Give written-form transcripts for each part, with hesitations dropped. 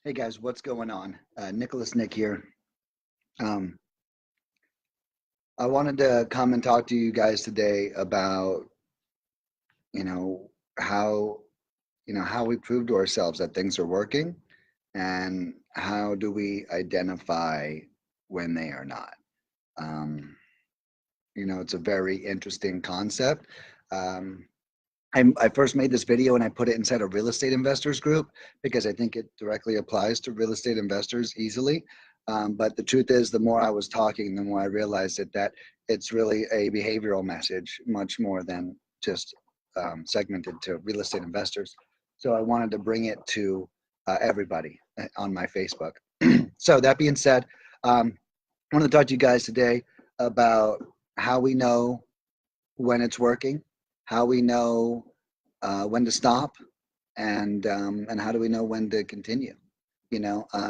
Hey guys, what's going on? Nicholas Nick here. Um, I wanted to come and talk to you guys today about, you know, how, how we prove to ourselves that things are working and how do we identify when they are not. Um, it's a very interesting concept. Um, I first made this video and I put it inside a real estate investors group because I think it directly applies to real estate investors easily. But the truth is, the more I was talking, the more I realized that it's really a behavioral message, much more than just segmented to real estate investors. So I wanted to bring it to everybody on my Facebook. So that being said, I want to talk to you guys today about how we know when it's working, how we know when to stop, and how do we know when to continue.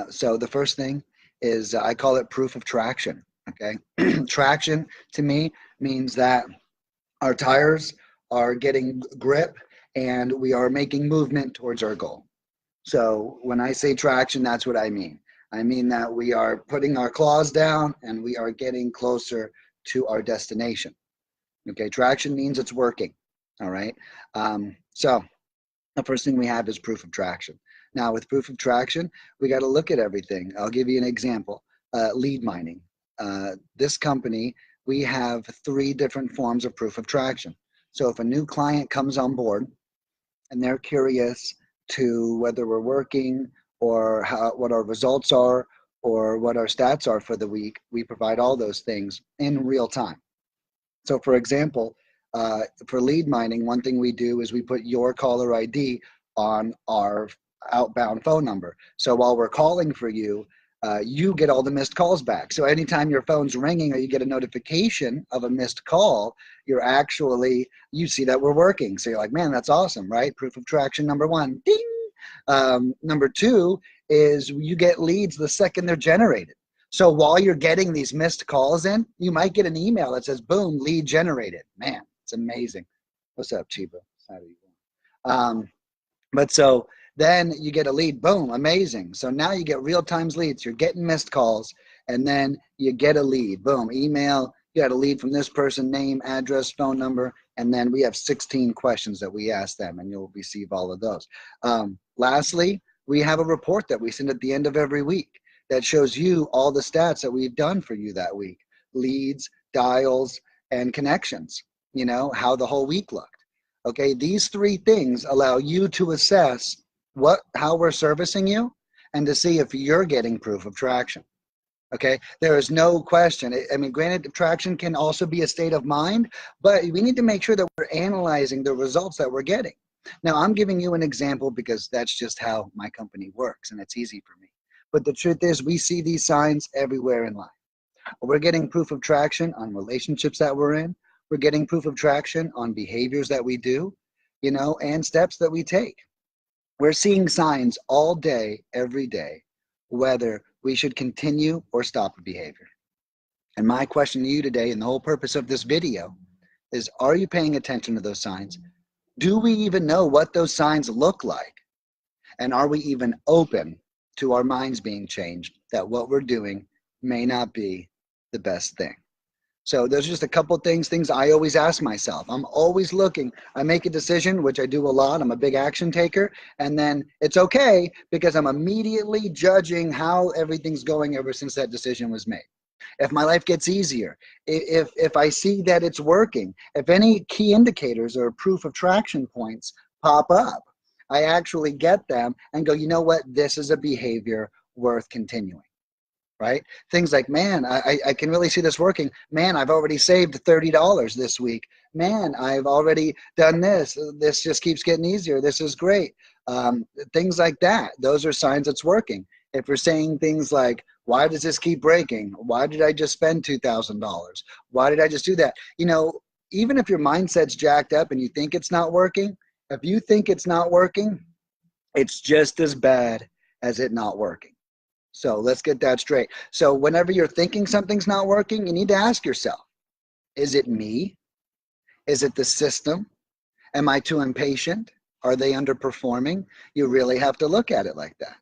So the first thing is I call it proof of traction. Okay, traction to me means that our tires are getting grip and we are making movement towards our goal. So when I say traction, that's what I mean. I mean that we are putting our claws down and we are getting closer to our destination. Okay, traction means it's working. All right. So the first thing we have is proof of traction. Now, with proof of traction, we got to look at everything. I'll give you an example. Lead mining. This company, we have three different forms of proof of traction. So if a new client comes on board and they're curious to whether we're working or what our results are or what our stats are for the week, we provide all those things in real time. So, for example, for lead mining, one thing we do is we put your caller ID on our outbound phone number. So while we're calling for you, you get all the missed calls back. So anytime your phone's ringing or you get a notification of a missed call, you see that we're working. So you're like, man, that's awesome, right? Proof of traction number one, ding. Number two is you get leads the second they're generated. So while you're getting these missed calls in, you might get an email that says, boom, lead generated. Man, it's amazing. What's up, Chiba? Um, but so then you get a lead, boom, amazing. So now you get real time leads. You're getting missed calls, and then you get a lead, boom, email. You got a lead from this person, name, address, phone number, and then we have 16 questions that we ask them, and you'll receive all of those. Lastly, we have a report that we send at the end of every week that shows you all the stats that we've done for you that week, leads, dials, and connections, how the whole week looked. Okay, these three things allow you to assess how we're servicing you and to see if you're getting proof of traction. Okay, there is no question. I mean, granted, traction can also be a state of mind, but we need to make sure that we're analyzing the results that we're getting. Now, I'm giving you an example because that's just how my company works and it's easy for me. But the truth is, we see these signs everywhere in life. We're getting proof of traction on relationships that we're in. We're getting proof of traction on behaviors that we do, and steps that we take. We're seeing signs all day, every day, whether we should continue or stop a behavior. And my question to you today, and the whole purpose of this video, is are you paying attention to those signs? Do we even know what those signs look like? And are we even open to our minds being changed that what we're doing may not be the best thing? So there's just a couple things I always ask myself. I'm always looking. I make a decision, which I do a lot. I'm a big action taker. And then it's okay because I'm immediately judging how everything's going ever since that decision was made. If my life gets easier, if I see that it's working, if any key indicators or proof of traction points pop up, I actually get them and go, you know what? This is a behavior worth continuing. Right? Things like, man, I can really see this working. Man, I've already saved $30 this week. Man, I've already done this. This just keeps getting easier. This is great. Things like that. Those are signs it's working. If you're saying things like, why does this keep breaking? Why did I just spend $2,000? Why did I just do that? Even if your mindset's jacked up and you think it's not working, if you think it's not working, it's just as bad as it not working. So let's get that straight. So whenever you're thinking something's not working, you need to ask yourself, is it me? Is it the system? Am I too impatient? Are they underperforming? You really have to look at it like that.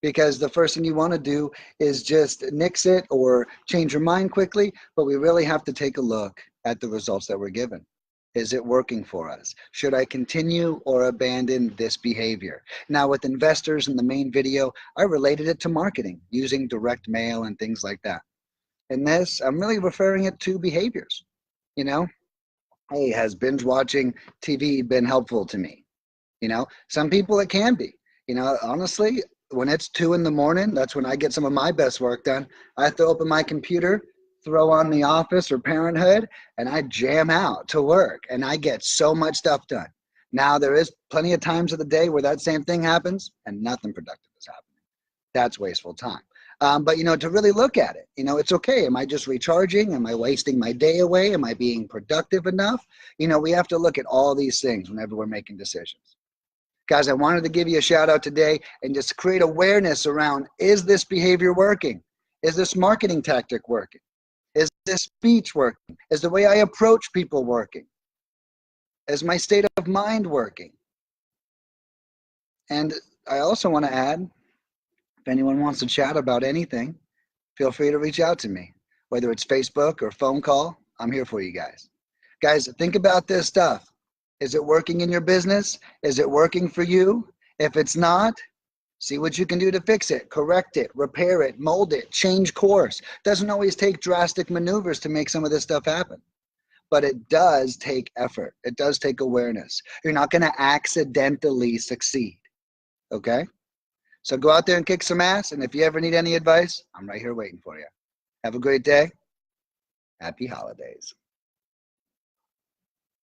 because the first thing you want to do is just nix it or change your mind quickly. But we really have to take a look at the results that we're given. Is it working for us? Should I continue or abandon this behavior? Now, with investors in the main video, I related it to marketing using direct mail and things like that. In this, I'm really referring it to behaviors. You know, hey, has binge watching TV been helpful to me? Some people it can be. Honestly, when it's 2 in the morning, that's when I get some of my best work done. I have to open my computer, throw on The Office or Parenthood, and I jam out to work, and I get so much stuff done. Now, there is plenty of times of the day where that same thing happens and nothing productive is happening. That's wasteful time. But to really look at it, it's okay. Am I just recharging? Am I wasting my day away? Am I being productive enough? We have to look at all these things whenever we're making decisions. Guys, I wanted to give you a shout out today and just create awareness around, is this behavior working? Is this marketing tactic working? Is this speech working? Is the way I approach people working? Is my state of mind working? And I also want to add, if anyone wants to chat about anything, feel free to reach out to me. Whether it's Facebook or phone call, I'm here for you guys. Guys, think about this stuff. Is it working in your business? Is it working for you? If it's not, see what you can do to fix it, correct it, repair it, mold it, change course. Doesn't always take drastic maneuvers to make some of this stuff happen, but it does take effort. It does take awareness. You're not going to accidentally succeed, okay? So go out there and kick some ass, and if you ever need any advice, I'm right here waiting for you. Have a great day. Happy holidays.